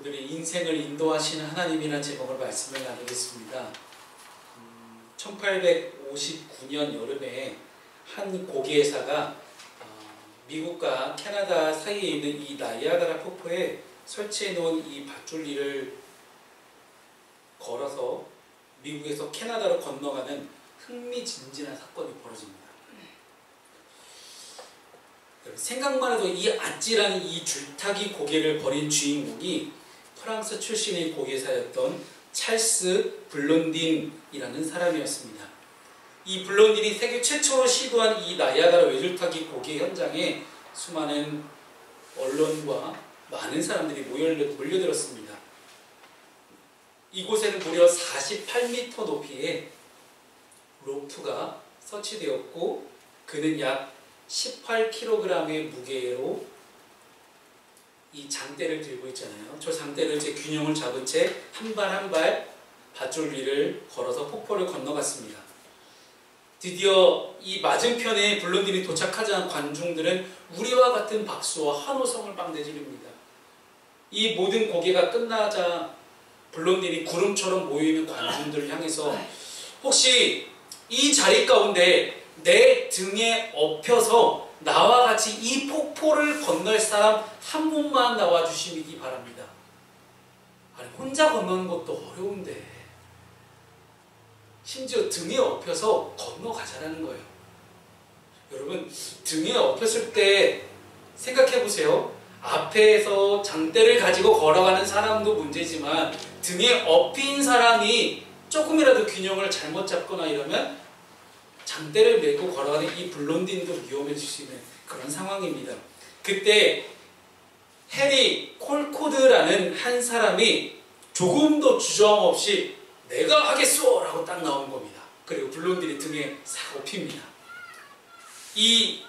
우리의 인생을 인도하시는 하나님이라는 제목으로 말씀을 나누겠습니다. 1859년 여름에 한 고기회사가 미국과 캐나다 사이에 있는 이 나이아가라 폭포에 설치해 놓은 이 밧줄리를 걸어서 미국에서 캐나다로 건너가는 흥미진진한 사건이 벌어집니다. 생각만 해도 이 아찔한 이 줄타기 고개를 벌인 주인공이 프랑스 출신의 고개사였던 찰스 블론딘이라는 사람이었습니다. 이 블론딘이 세계 최초로 시도한 이 나이아가라 외줄타기 고개 현장에 수많은 언론과 많은 사람들이 몰려들었습니다. 이곳에는 무려 48m 높이의 로프가 설치되었고 그는 약 18kg의 무게로 이 장대를 들고 있잖아요. 저 장대를 제 균형을 잡은 채 한 발 한 발 밧줄 위를 걸어서 폭포를 건너갔습니다. 드디어 이 맞은편에 블론딘이 도착하자 관중들은 우리와 같은 박수와 환호성을 빵내지릅니다. 이 모든 고개가 끝나자 블론딘이 구름처럼 모여있는 관중들을 향해서 혹시 이 자리 가운데 내 등에 엎혀서 나와 같이 이 폭포를 건널 사람 한 분만 나와주시기 바랍니다. 아니 혼자 건너는 것도 어려운데 심지어 등에 엎혀서 건너가자라는 거예요. 여러분 등에 엎였을 때 생각해보세요. 앞에서 장대를 가지고 걸어가는 사람도 문제지만 등에 엎인 사람이 조금이라도 균형을 잘못 잡거나 이러면 장대를 메고 걸어가는 이 블론딘도 위험해질 수 있는 그런 상황입니다. 그때 해리 콜코드라는 한 사람이 조금도 주저함 없이 내가 하겠소! 라고 딱 나온 겁니다. 그리고 블론딘이 등에 싹 엎입니다. 이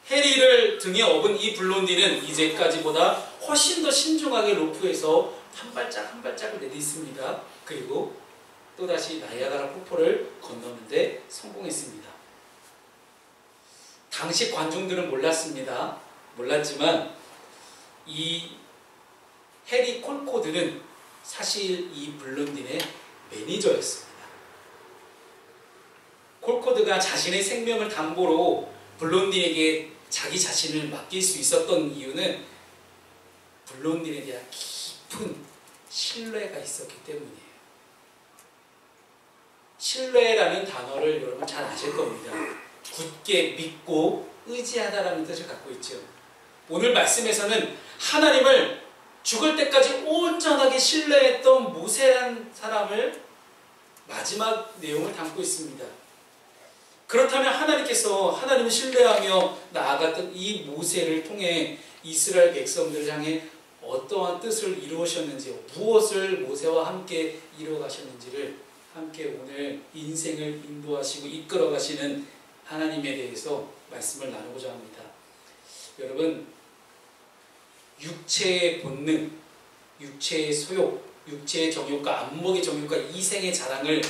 해리를 등에 업은 이 블론딘은 이제까지보다 훨씬 더 신중하게 로프에서 한 발짝 한 발짝을 내딛습니다. 그리고 또다시 나이아가라 폭포를 건너는데 성공했습니다. 당시 관중들은 몰랐습니다. 몰랐지만 이 해리 콜코드는 사실 이 블론딘의 매니저였습니다. 콜코드가 자신의 생명을 담보로 블론딘에게 자기 자신을 맡길 수 있었던 이유는 블론딘에 대한 깊은 신뢰가 있었기 때문이에요. 신뢰라는 단어를 여러분 잘 아실 겁니다. 굳게 믿고 의지하다라는 뜻을 갖고 있죠. 오늘 말씀에서는 하나님을 죽을 때까지 온전하게 신뢰했던 모세라는 사람을 마지막 내용을 담고 있습니다. 그렇다면 하나님께서 하나님을 신뢰하며 나아갔던 이 모세를 통해 이스라엘 백성들을 향해 어떠한 뜻을 이루셨는지, 무엇을 모세와 함께 이루어가셨는지를 함께 오늘 인생을 인도하시고 이끌어가시는 하나님에 대해서 말씀을 나누고자 합니다. 여러분, 육체의 본능, 육체의 소욕, 육체의 정욕과 안목의 정욕과 이생의 자랑을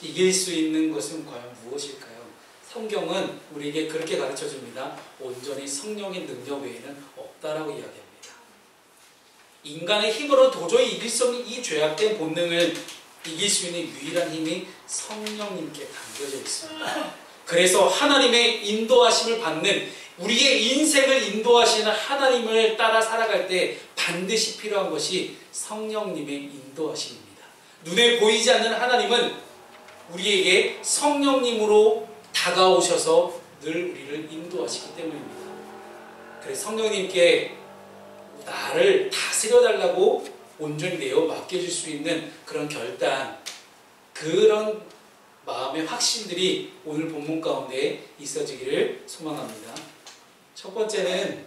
이길 수 있는 것은 과연 무엇일까요? 성경은 우리에게 그렇게 가르쳐줍니다. 온전히 성령의 능력 외에는 없다라고 이야기합니다. 인간의 힘으로 도저히 이길 수 없는 이 죄악된 본능을 이길 수 있는 유일한 힘이 성령님께 담겨져 있습니다. 그래서 하나님의 인도하심을 받는 우리의 인생을 인도하시는 하나님을 따라 살아갈 때 반드시 필요한 것이 성령님의 인도하심입니다. 눈에 보이지 않는 하나님은 우리에게 성령님으로 다가오셔서 늘 우리를 인도하시기 때문입니다. 그래서 성령님께 나를 다스려달라고 온전히 내어 맡겨줄 수 있는 그런 결단, 그런 마음의 확신들이 오늘 본문 가운데 있어지기를 소망합니다. 첫 번째는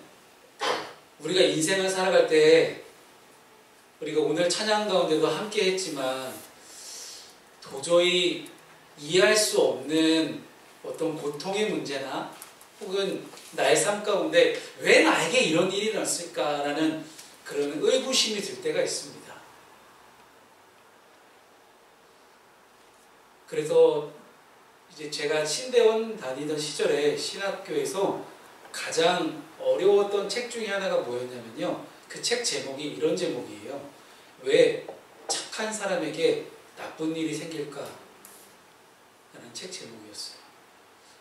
우리가 인생을 살아갈 때 우리가 오늘 찬양 가운데도 함께 했지만 도저히 이해할 수 없는 어떤 고통의 문제나 혹은 나의 삶 가운데 왜 나에게 이런 일이 일어났을까라는 그런 의구심이 들 때가 있습니다. 그래서 이제 제가 신대원 다니던 시절에 신학교에서 가장 어려웠던 책 중에 하나가 뭐였냐면요. 그 책 제목이 이런 제목이에요. 왜 착한 사람에게 나쁜 일이 생길까? 라는 책 제목이었어요.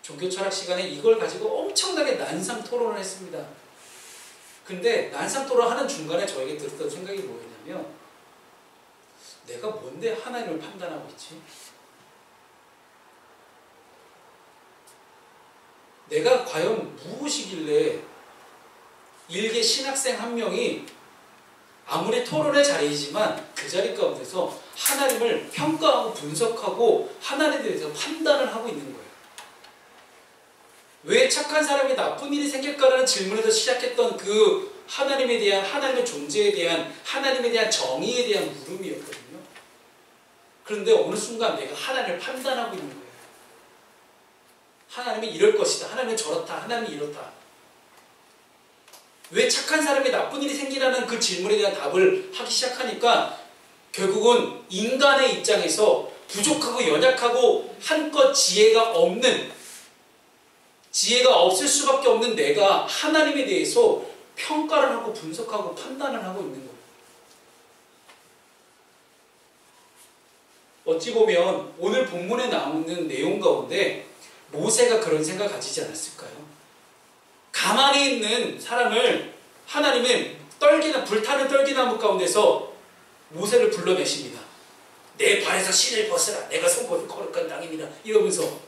종교 철학 시간에 이걸 가지고 엄청나게 난상 토론을 했습니다. 근데 난상 토론하는 중간에 저에게 들었던 생각이 뭐였냐면, 내가 뭔데 하나님을 판단하고 있지? 내가 과연 무엇이길래 일개 신학생 한 명이 아무리 토론의 자리이지만 그 자리 가운데서 하나님을 평가하고 분석하고 하나님에 대해서 판단을 하고 있는 거예요. 왜 착한 사람이 나쁜 일이 생길까라는 질문에서 시작했던 그 하나님에 대한, 하나님의 존재에 대한, 하나님에 대한 정의에 대한 물음이었거든요. 그런데 어느 순간 내가 하나님을 판단하고 있는 거예요. 하나님이 이럴 것이다. 하나님은 저렇다. 하나님이 이렇다. 왜 착한 사람이 나쁜 일이 생기라는 그 질문에 대한 답을 하기 시작하니까 결국은 인간의 입장에서 부족하고 연약하고 한껏 지혜가 없을 수밖에 없는 내가 하나님에 대해서 평가를 하고 분석하고 판단을 하고 있는 거예요. 어찌 보면 오늘 본문에 나오는 내용 가운데 모세가 그런 생각 가지지 않았을까요? 가만히 있는 사람을 하나님은 불타는 떨기나무 가운데서 모세를 불러내십니다. 내 발에서 신을 벗으라. 내가 손보는 거룩한 땅입니다. 이러면서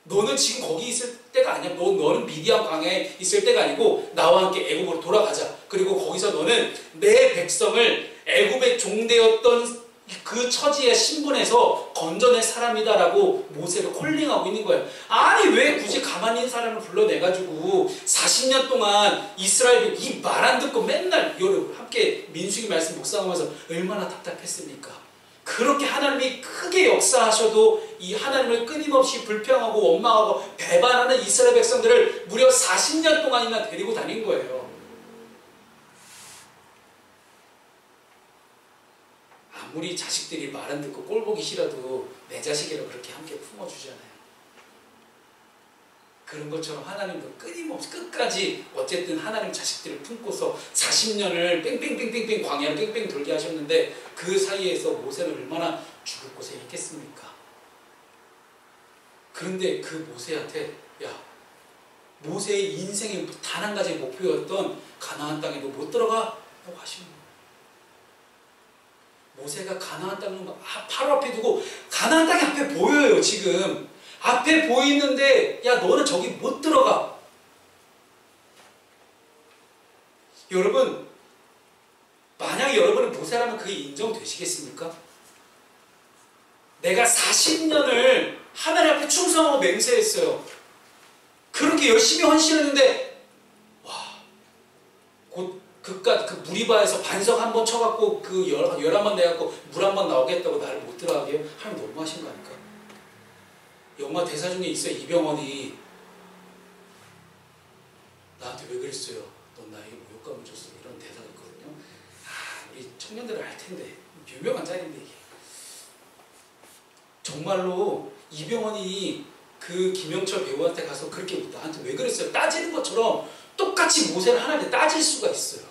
너는 지금 거기 있을 때가 아니야. 너는 미디안 강에 있을 때가 아니고 나와 함께 애굽으로 돌아가자. 그리고 거기서 너는 내 백성을 애굽의 종되었던 그 처지의 신분에서 건져낼 사람이다라고 모세를 콜링하고 있는 거예요. 아니 왜 굳이 가만히 있는 사람을 불러내가지고 40년 동안 이스라엘이 이 말 안 듣고 맨날 이거를 함께 민수기 말씀 묵상하면서 얼마나 답답했습니까? 그렇게 하나님이 크게 역사하셔도 이 하나님을 끊임없이 불평하고 원망하고 배반하는 이스라엘 백성들을 무려 40년 동안이나 데리고 다닌 거예요. 아무리 자식들이 말 안 듣고 꼴 보기 싫어도 내 자식이라고 그렇게 함께 품어주잖아요. 그런 것처럼 하나님도 끊임없이 끝까지 어쨌든 하나님 자식들을 품고서 40년을 뺑뺑뺑뺑뺑 광야를 뺑뺑 돌게 하셨는데 그 사이에서 모세는 얼마나 죽을 고생했겠습니까? 그런데 그 모세한테 모세의 인생의 단 한 가지 목표였던 가나안 땅에도 못 들어가? 라고 하시는 거예요. 모세가 가나안 땅을 바로 앞에 두고 가나안 땅이 앞에 보여요. 지금 앞에 보이는데 너는 저기 못 들어가. 여러분 만약 여러분은 모세라면 그게 인정되시겠습니까? 내가 40년을 하나님 앞에 충성하고 맹세했어요. 그렇게 열심히 헌신했는데 곧 그깟 그 무리바에서 반석 한번 쳐갖고 그 열 한번 내갖고 물 한번 나오겠다고 나를 못 들어가게 해요? 하나님 너무하신 거 아닐까? 영화 대사 중에 있어요. 이병헌이 나한테 왜 그랬어요? 넌 나에게 모욕감을 줬어. 이런 대사가 있거든요. 우리 청년들은 알 텐데 유명한 짤인데 이게 정말로 이병헌이 그 김영철 배우한테 가서 그렇게 나한테 왜 그랬어요? 따지는 것처럼 똑같이 모세를 하나님한테 따질 수가 있어요.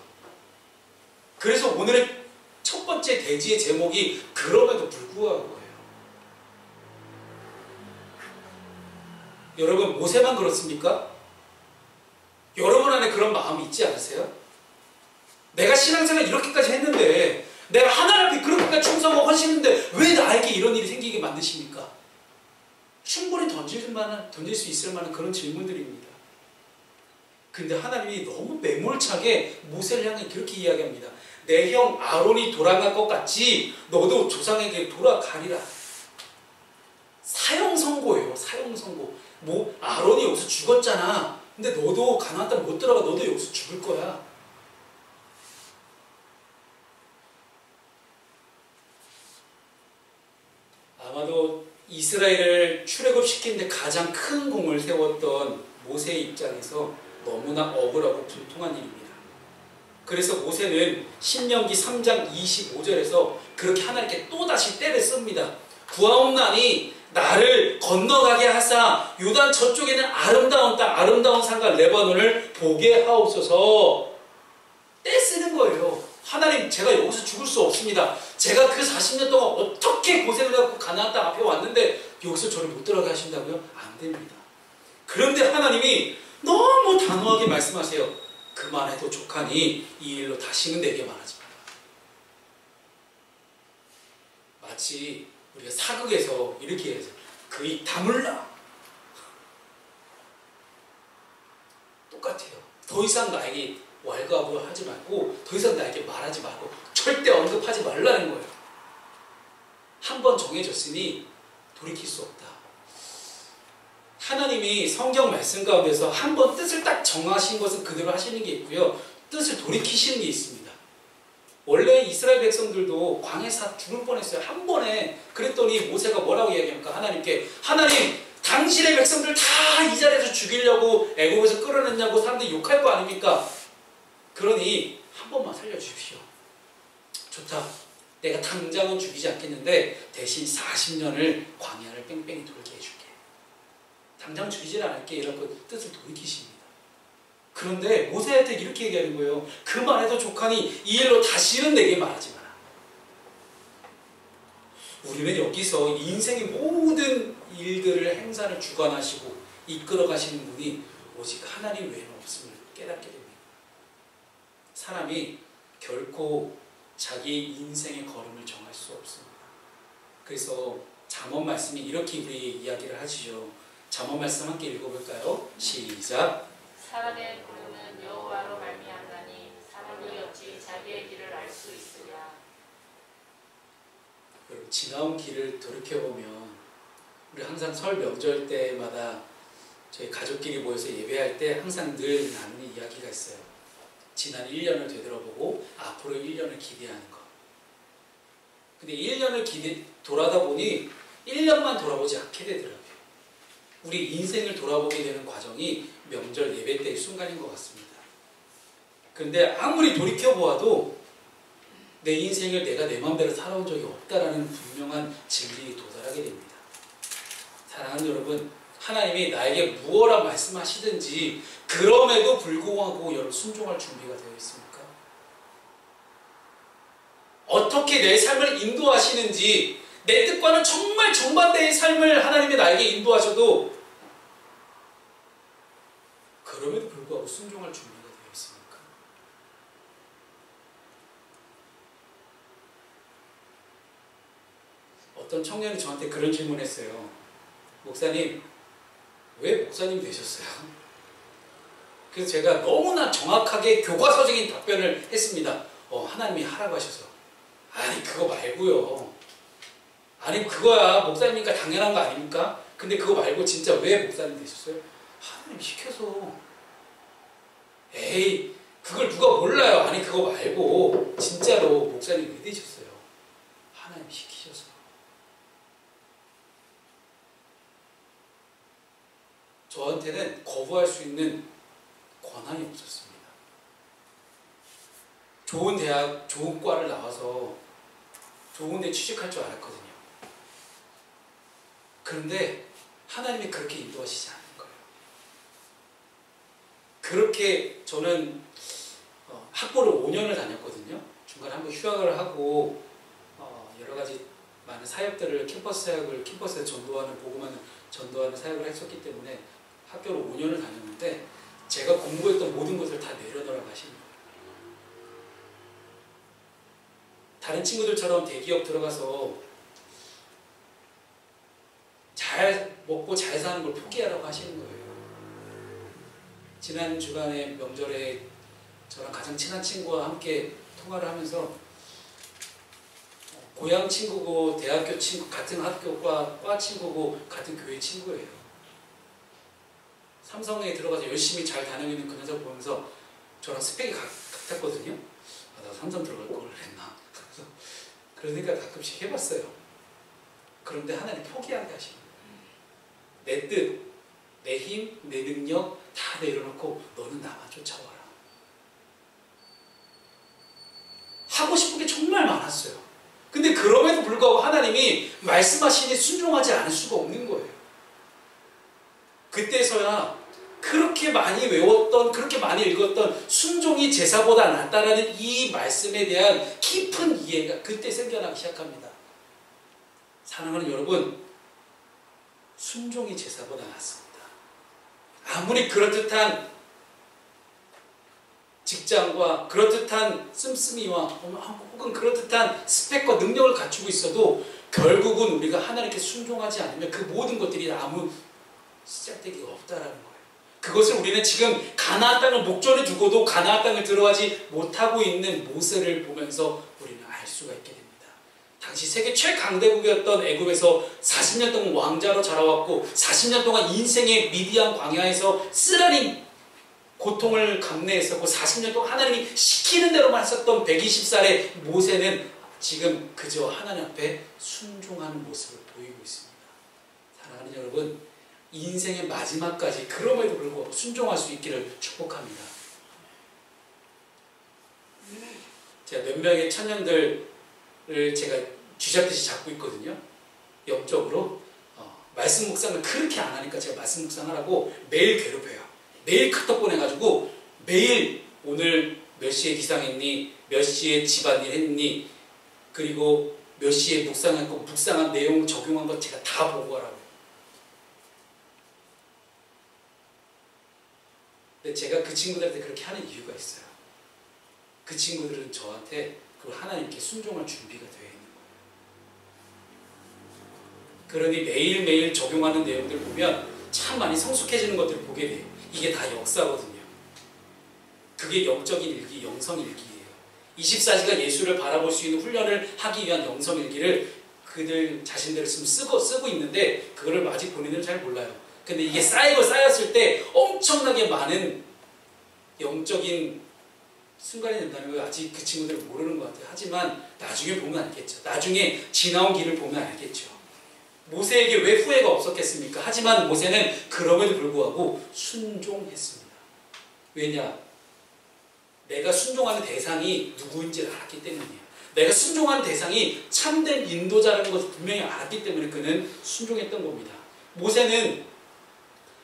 그래서 오늘의 첫 번째 대지의 제목이 그럼에도 불구하고 거예요. 여러분 모세만 그렇습니까? 여러분 안에 그런 마음이 있지 않으세요? 내가 신앙생활 이렇게까지 했는데 내가 하나님 앞에 그렇게까지 충성하고 헌신했는데 왜 나에게 이런 일이 생기게 만드십니까? 충분히 던질 수 있을 만한 그런 질문들입니다. 근데 하나님이 너무 매몰차게 모세를 향해 그렇게 이야기합니다. 내 형 아론이 돌아갈 것 같이 너도 조상에게 돌아가리라. 사형 선고예요. 사형 선고. 아론이 여기서 죽었잖아. 근데 너도 가나안 땅 못 들어가. 너도 여기서 죽을 거야. 아마도 이스라엘을 출애굽시키는데 가장 큰 공을 세웠던 모세의 입장에서 너무나 억울하고 분통한 일입니다. 그래서 모세는 신명기 3장 25절에서 그렇게 하나님께 또다시 때를 씁니다. 구하옵나니 나를 건너가게 하사 요단 저쪽에는 아름다운 땅, 아름다운 산과 레바논을 보게 하옵소서. 떼쓰는 거예요. 하나님 제가 여기서 죽을 수 없습니다. 제가 그 40년 동안 어떻게 고생을 하고 가나안 땅 앞에 왔는데 여기서 저를 못 들어가게 하신다고요? 안 됩니다. 그런데 하나님이 너무 단호하게 말씀하세요. 그만해도 족하니 이 일로 다시는 내게 말하지 마라. 마치 우리가 사극에서 이렇게 해서 그 입 다물라. 똑같아요. 더 이상 나에게 왈가왈부하지 말고 더 이상 나에게 말하지 말고 절대 언급하지 말라는 거예요. 한 번 정해졌으니 돌이킬 수 없다. 하나님이 성경 말씀 가운데서 한 번 뜻을 딱 정하신 것은 그대로 하시는 게 있고요. 뜻을 돌이키시는 게 있습니다. 원래 이스라엘 백성들도 광야에서 죽을 뻔했어요. 한 번에. 그랬더니 모세가 뭐라고 이야기합니까? 하나님께 하나님 당신의 백성들 다 이 자리에서 죽이려고 애굽에서 끌어냈냐고 사람들이 욕할 거 아닙니까? 그러니 한 번만 살려주십시오. 좋다. 내가 당장은 죽이지 않겠는데 대신 40년을 광야를 뺑뺑이 돌게 해줄게. 당장 죽이질 않을게. 이라고 뜻을 돌이키십니다. 그런데 모세한테 이렇게 얘기하는 거예요. 그 말해도 족하니 이 일로 다시는 내게 말하지 마라. 우리는 여기서 인생의 모든 일들을 행사를 주관하시고 이끌어 가시는 분이 오직 하나님 외에는 없음을 깨닫게 됩니다. 사람이 결코 자기 인생의 걸음을 정할 수 없습니다. 그래서 잠언 말씀이 이렇게 우리 이야기를 하시죠. 잠언 말씀 함께 읽어볼까요? 시작. 사람의 부르는 여호와로 말미암나니 사람이 어찌 자기의 길을 알 수 있으랴. 여러분, 지나온 길을 돌이켜보면 우리 항상 설 명절 때마다 저희 가족끼리 모여서 예배할 때 항상 늘 나누는 이야기가 있어요. 지난 1년을 되돌아보고 앞으로 1년을 기대하는 것. 근데 1년을 돌아다 보니 1년만 돌아보지 않게 되더라고요. 우리 인생을 돌아보게 되는 과정이 명절 예배 때의 순간인 것 같습니다. 그런데 아무리 돌이켜보아도 내 인생을 내가 내 마음대로 살아온 적이 없다라는 분명한 진리에 도달하게 됩니다. 사랑하는 여러분, 하나님이 나에게 무엇라 말씀하시든지 그럼에도 불구하고 여러분 순종할 준비가 되어 있습니까? 어떻게 내 삶을 인도하시는지 내 뜻과는 정말 정반대의 삶을 하나님이 나에게 인도하셔도 그럼에도 불구하고 순종할 준비가 되어 있습니까? 어떤 청년이 저한테 그런 질문을 했어요. 목사님, 왜 목사님 되셨어요? 그래서 제가 너무나 정확하게 교과서적인 답변을 했습니다. 하나님이 하라고 하셔서. 아니 그거 말고요. 아니 그거야 목사님이니까 당연한 거 아닙니까? 근데 그거 말고 진짜 왜 목사님 되셨어요? 하나님 시켜서. 에이 그걸 누가 몰라요. 아니 그거 말고 진짜로 목사님 왜 되셨어요? 하나님 시키셔서. 저한테는 거부할 수 있는 권한이 없었습니다. 좋은 대학, 좋은 과를 나와서 좋은 데 취직할 줄 알았거든요. 그런데 하나님이 그렇게 인도하시지 않는 거예요. 그렇게 저는 학부를 5년을 다녔거든요. 중간에 한번 휴학을 하고 여러 가지 많은 사역들을 캠퍼스 사역을 캠퍼스에 전도하는 보고만 전도하는 사역을 했었기 때문에 학교를 5년을 다녔는데 제가 공부했던 모든 것을 다 내려놓으라고 하시는 거예요. 다른 친구들처럼 대기업 들어가서 잘 먹고 잘 사는 걸 포기하라고 하시는 거예요. 지난 주간에 명절에 저랑 가장 친한 친구와 함께 통화를 하면서 고향 친구고 대학교 친구, 같은 학교과 과 친구고 같은 교회 친구예요. 삼성에 들어가서 열심히 잘 다니고 있는 그 녀석 보면서 저랑 스펙이 같았거든요. 나 삼성 들어갈 걸 그랬나. 그러니까 가끔씩 해봤어요. 그런데 하나님 포기하게 하시는 거예요. 내 뜻, 내 힘, 내 능력 다 내려놓고 너는 나만 쫓아와라. 하고 싶은 게 정말 많았어요. 근데 그럼에도 불구하고 하나님이 말씀하시니 순종하지 않을 수가 없는 거예요. 그때서야 그렇게 많이 외웠던, 그렇게 많이 읽었던 순종이 제사보다 낫다라는 이 말씀에 대한 깊은 이해가 그때 생겨나기 시작합니다. 사랑하는 여러분, 순종이 제사보다 낫습니다. 아무리 그럴듯한 직장과 그럴듯한 씀씀이와 혹은 그럴듯한 스펙과 능력을 갖추고 있어도 결국은 우리가 하나님께 순종하지 않으면 그 모든 것들이 아무 시작되기가 없다라는 거예요. 그것을 우리는 지금 가나안 땅을 목전에 두고도 가나안 땅을 들어가지 못하고 있는 모세를 보면서 우리는 알 수가 있게 됩니다. 당시 세계 최강대국이었던 애굽에서 40년 동안 왕자로 자라왔고 40년 동안 인생의 미디안 광야에서 쓰라린 고통을 감내했었고 40년 동안 하나님이 시키는 대로만 했었던 120살의 모세는 지금 그저 하나님 앞에 순종하는 모습을 보이고 있습니다. 사랑하는 여러분, 인생의 마지막까지 그럼에도 불구하고 순종할 수 있기를 축복합니다. 제가 몇 명의 청년들을 제가 쥐잡듯이 잡고 있거든요. 영적으로 말씀 묵상을 그렇게 안 하니까 제가 말씀 묵상하라고 매일 괴롭혀요. 매일 카톡 보내가지고 매일 오늘 몇 시에 기상했니? 몇 시에 집안일 했니? 그리고 몇 시에 묵상했고 묵상한 내용 적용한 것 제가 다 보고하라고. 근데 제가 그 친구들한테 그렇게 하는 이유가 있어요. 그 친구들은 저한테 그 하나님께 순종할 준비가 되어 있는 거예요. 그러니 매일매일 적용하는 내용들 보면 참 많이 성숙해지는 것들을 보게 돼요. 이게 다 역사거든요. 그게 영적인 일기, 영성일기예요. 24시간 예수를 바라볼 수 있는 훈련을 하기 위한 영성일기를 그들 자신들을 지금 쓰고 있는데 그거를 아직 본인들은 잘 몰라요. 근데 이게 쌓였을 때 엄청나게 많은 영적인 순간이 된다는 걸 아직 그 친구들은 모르는 것 같아요. 하지만 나중에 보면 알겠죠. 나중에 지나온 길을 보면 알겠죠. 모세에게 왜 후회가 없었겠습니까? 하지만 모세는 그럼에도 불구하고 순종했습니다. 왜냐? 내가 순종하는 대상이 누구인지를 알았기 때문이에요. 내가 순종하는 대상이 참된 인도자라는 것을 분명히 알았기 때문에 그는 순종했던 겁니다. 모세는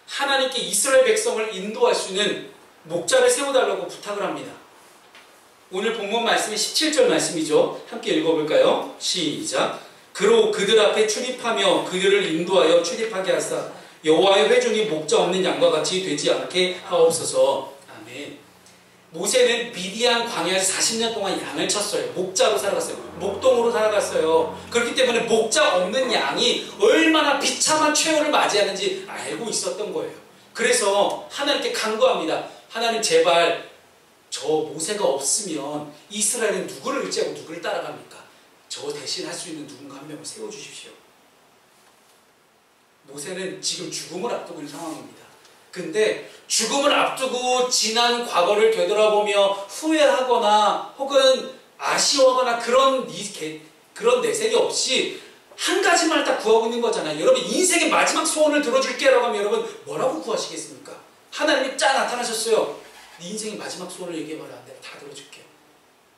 하나님께 이스라엘 백성을 인도할 수 있는 목자를 세워달라고 부탁을 합니다. 오늘 본문 말씀이 17절 말씀이죠. 함께 읽어볼까요? 시작. 그로 그들 앞에 출입하며 그들을 인도하여 출입하게 하사 여호와의 회중이 목자 없는 양과 같이 되지 않게 하옵소서. 아멘. 모세는 미디안 광야에서 40년 동안 양을 쳤어요. 목자로 살아갔어요. 목동으로 살아갔어요. 그렇기 때문에 목자 없는 양이 얼마나 비참한 최후를 맞이하는지 알고 있었던 거예요. 그래서 하나님께 간구합니다. 하나님 제발 저 모세가 없으면 이스라엘은 누구를 의지하고 누구를 따라갑니까? 저 대신 할 수 있는 누군가 한 명을 세워주십시오. 모세는 지금 죽음을 앞두고 있는 상황입니다. 근데 죽음을 앞두고 지난 과거를 되돌아보며 후회하거나 혹은 아쉬워하거나 그런 내색이 없이 한 가지만 딱 구하고 있는 거잖아요. 여러분 인생의 마지막 소원을 들어줄게 라고 하면 여러분 뭐라고 구하시겠습니까? 하나님이 쫙 나타나셨어요. 네 인생의 마지막 소원을 얘기해봐라. 내가 다 들어줄게.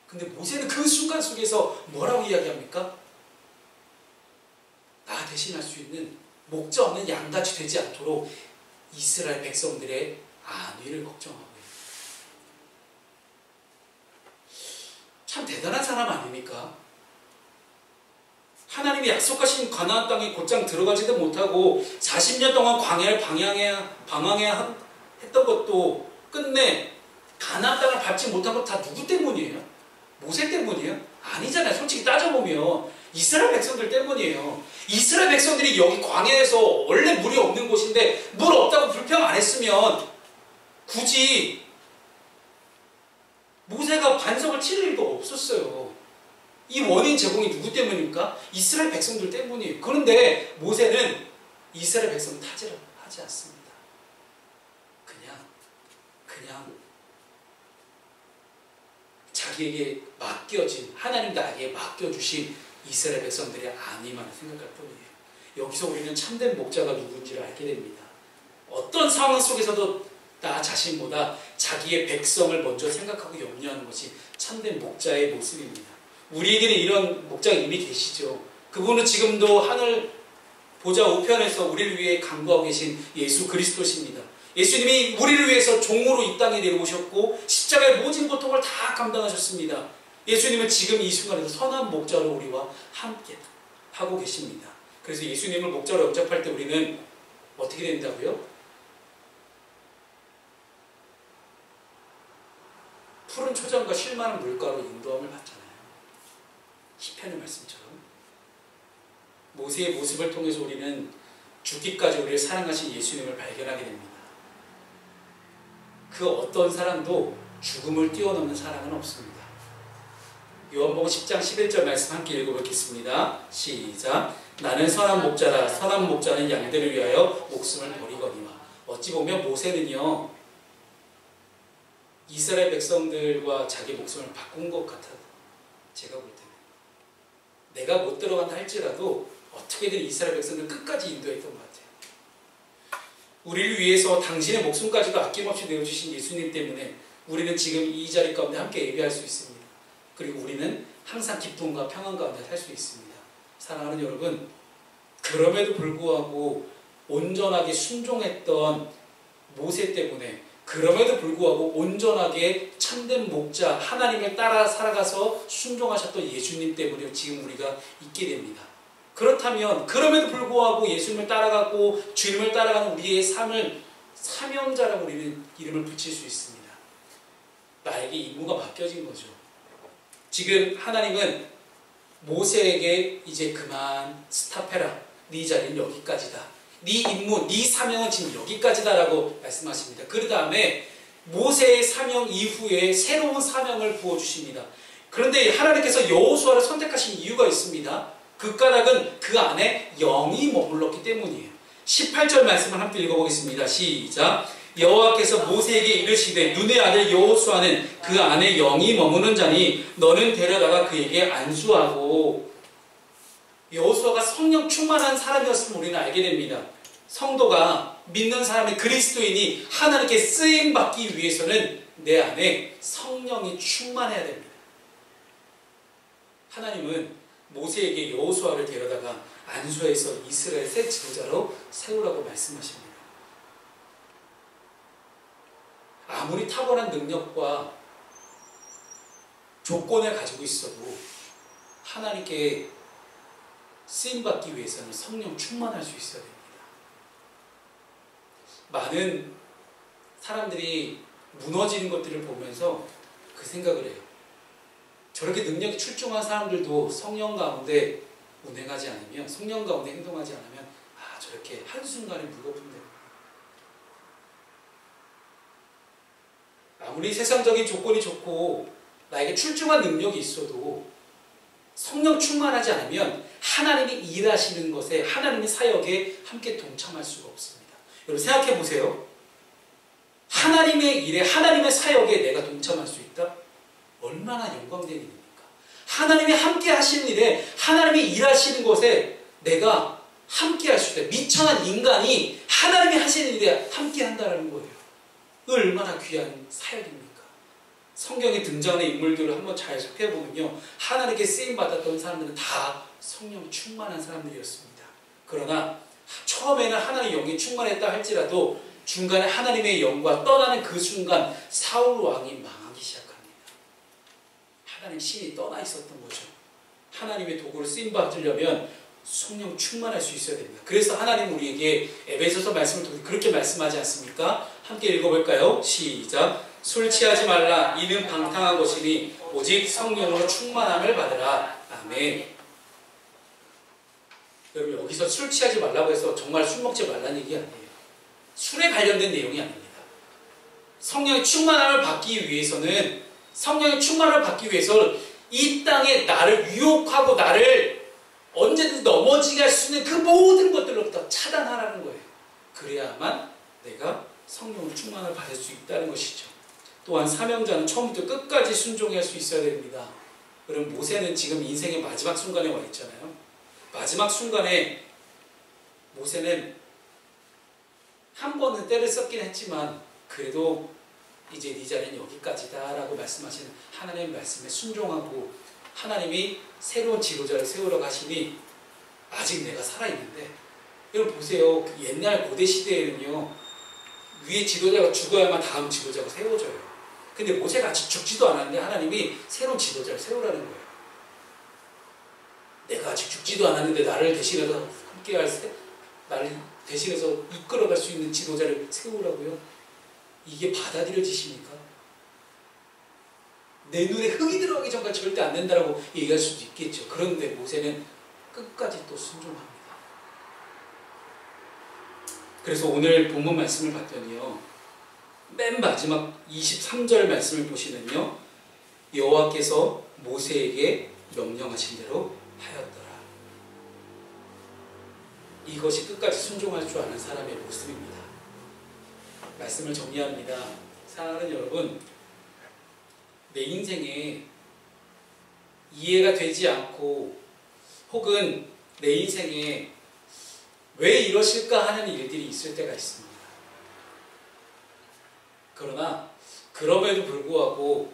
근데 모세는 그 순간 속에서 뭐라고 이야기합니까? 나 대신할 수 있는 목자 없는 양같이 되지 않도록 이스라엘 백성들의 안위를 걱정하고 있어요. 참 대단한 사람 아닙니까? 하나님이 약속하신 가나안 땅에 곧장 들어가지도 못하고 40년 동안 광야를 방황해야 했던 것도 끝내 가나안 땅을 밟지 못한 것 다 누구 때문이에요? 모세 때문이에요? 아니잖아요. 솔직히 따져보면 이스라엘 백성들 때문이에요. 이스라엘 백성들이 여기 광야에서 원래 물이 없는 곳인데 물 없다고 불평 안 했으면 굳이 모세가 반석을 칠 일도 없었어요. 이 원인 제공이 누구 때문입니까? 이스라엘 백성들 때문이에요. 그런데 모세는 이스라엘 백성을 타지를 하지 않습니다. 그냥 자기에게 맡겨진, 하나님 나에게 맡겨주신 이스라엘 백성들의 안위만 생각할 뿐이에요. 여기서 우리는 참된 목자가 누군지를 알게 됩니다. 어떤 상황 속에서도 나 자신보다 자기의 백성을 먼저 생각하고 염려하는 것이 참된 목자의 모습입니다. 우리에게는 이런 목자가 이미 계시죠. 그분은 지금도 하늘 보좌 우편에서 우리를 위해 간구하고 계신 예수 그리스도십니다. 예수님이 우리를 위해서 종으로 이 땅에 내려오셨고 십자가의 모진 고통을 다 감당하셨습니다. 예수님은 지금 이 순간에도 선한 목자로 우리와 함께 하고 계십니다. 그래서 예수님을 목자로 영접할 때 우리는 어떻게 된다고요? 푸른 초장과 실만한 물가로 인도함을 받잖아요. 시편의 말씀처럼. 모세의 모습을 통해서 우리는 죽기까지 우리를 사랑하신 예수님을 발견하게 됩니다. 그 어떤 사람도 죽음을 뛰어넘는 사랑은 없습니다. 요한복음 10장 11절 말씀 함께 읽어보겠습니다. 시작. 나는 선한 목자라. 선한 목자는 양들을 위하여 목숨을 버리거니와. 어찌 보면 모세는요, 이스라엘 백성들과 자기 목숨을 바꾼 것 같아요. 제가 볼 때는. 내가 못 들어간다 할지라도 어떻게든 이스라엘 백성들 끝까지 인도했던 것 같아요. 우리를 위해서 당신의 목숨까지도 아낌없이 내어주신 예수님 때문에 우리는 지금 이 자리 가운데 함께 예배할 수 있습니다. 그리고 우리는 항상 기쁨과 평안 가운데 살 수 있습니다. 사랑하는 여러분, 그럼에도 불구하고 온전하게 순종했던 모세 때문에, 그럼에도 불구하고 온전하게 참된 목자 하나님을 따라 살아가서 순종하셨던 예수님 때문에 지금 우리가 있게 됩니다. 그렇다면 그럼에도 불구하고 예수님을 따라가고 주님을 따라가는 우리의 삶을 사명자라고 우리는 이름을 붙일 수 있습니다. 나에게 임무가 맡겨진 거죠. 지금 하나님은 모세에게 이제 그만 스탑해라. 네 자리는 여기까지다. 네 임무, 네 사명은 지금 여기까지다 라고 말씀하십니다. 그 다음에 모세의 사명 이후에 새로운 사명을 부어주십니다. 그런데 하나님께서 여호수아를 선택하신 이유가 있습니다. 그 까닭은 그 안에 영이 머물렀기 때문이에요. 18절 말씀을 함께 읽어보겠습니다. 시작. 여호와께서 모세에게 이르시되 눈의 아들 여호수아는 그 안에 영이 머무는 자니 너는 데려다가 그에게 안수하고. 여호수아가 성령 충만한 사람이었음을 우리는 알게 됩니다. 성도가, 믿는 사람이, 그리스도인이 하나님께 쓰임받기 위해서는 내 안에 성령이 충만해야 됩니다. 하나님은 모세에게 여호수아를 데려다가 안수해서 이스라엘 새 지도자로 세우라고 말씀하십니다. 아무리 탁월한 능력과 조건을 가지고 있어도 하나님께 쓰임받기 위해서는 성령 충만할 수 있어야 됩니다. 많은 사람들이 무너지는 것들을 보면서 그 생각을 해요. 저렇게 능력이 출중한 사람들도 성령 가운데 운행하지 않으면, 성령 가운데 행동하지 않으면 저렇게 한순간에 물거품돼요. 아무리 세상적인 조건이 좋고 나에게 출중한 능력이 있어도 성령 충만하지 않으면 하나님이 일하시는 것에, 하나님의 사역에 함께 동참할 수가 없습니다. 여러분 생각해 보세요. 하나님의 일에, 하나님의 사역에 내가 동참할 수 있다? 얼마나 영광된 일입니까? 하나님이 함께 하시는 일에, 하나님이 일하시는 것에 내가 함께 할 수 있다. 미천한 인간이 하나님이 하시는 일에 함께 한다는 거예요. 얼마나 귀한 사역입니까? 성경에 등장하는 인물들을 한번 잘 살펴보면요, 하나님께 쓰임받았던 사람들은 다 성령 충만한 사람들이었습니다. 그러나 처음에는 하나님의 영이 충만했다 할지라도 중간에 하나님의 영과 떠나는 그 순간 사울 왕이 망하기 시작합니다. 하나님 신이 떠나 있었던 거죠. 하나님의 도구로 쓰임받으려면 성령 충만할 수 있어야 됩니다. 그래서 하나님 우리에게 에베소서 말씀을 통해 그렇게 말씀하지 않습니까? 함께 읽어볼까요? 시작. 술 취하지 말라. 이는 방탕한 것이니 오직 성령으로 충만함을 받으라. 아멘. 여러분 여기서 술 취하지 말라고 해서 정말 술 먹지 말라는 얘기 아니에요. 술에 관련된 내용이 아닙니다. 성령의 충만함을 받기 위해서는, 성령의 충만함을 받기 위해서 이 땅에 나를 유혹하고 나를 언제든지 넘어지게 할 수 있는 그 모든 것들로부터 차단하라는 거예요. 그래야만 내가 성령의 충만을 받을 수 있다는 것이죠. 또한 사명자는 처음부터 끝까지 순종할 수 있어야 됩니다. 그럼 모세는 지금 인생의 마지막 순간에 와 있잖아요. 마지막 순간에 모세는 한 번은 때를 썼긴 했지만 그래도 이제 네 자리는 여기까지다 라고 말씀하시는 하나님의 말씀에 순종하고 하나님이 새로운 지도자를 세우라고 하시니 아직 내가 살아있는데, 여러분 보세요. 그 옛날 고대 시대에는요, 위에 지도자가 죽어야만 다음 지도자가 세워져요. 근데 모세가 아직 죽지도 않았는데 하나님이 새로운 지도자를 세우라는 거예요. 내가 아직 죽지도 않았는데 나를 대신해서 함께 나를 대신해서 이끌어갈 수 있는 지도자를 세우라고요? 이게 받아들여지십니까? 내 눈에 흙이 들어가기 전까지 절대 안 된다라고 얘기할 수도 있겠죠. 그런데 모세는 끝까지 또 순종합니다. 그래서 오늘 본문 말씀을 봤더니요, 맨 마지막 23절 말씀을 보시면요, 여호와께서 모세에게 명령하신 대로 하였더라. 이것이 끝까지 순종할 줄 아는 사람의 모습입니다. 말씀을 정리합니다. 사랑하는 여러분, 내 인생에 이해가 되지 않고 혹은 내 인생에 왜 이러실까 하는 일들이 있을 때가 있습니다. 그러나 그럼에도 불구하고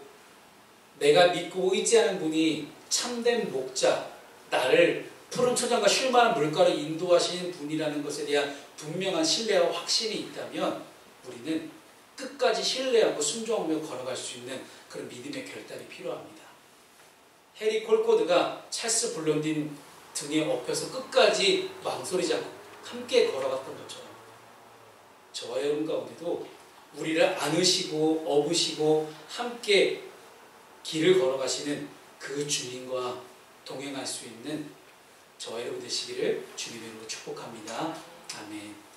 내가 믿고 의지하는 분이 참된 목자, 나를 푸른 초장과 쉴만한 물가로 인도하시는 분이라는 것에 대한 분명한 신뢰와 확신이 있다면 우리는 끝까지 신뢰하고 순종하며 걸어갈 수 있는 그런 믿음의 결단이 필요합니다. 해리 콜코드가 찰스 블론딘 등에 업혀서 끝까지 망설이지 않고 함께 걸어갔던 것처럼 저와 여러분 가운데도 우리를 안으시고 업으시고 함께 길을 걸어가시는 그 주님과 동행할 수 있는 저와 여러분 되시기를 주님의 이름으로 축복합니다. 아멘.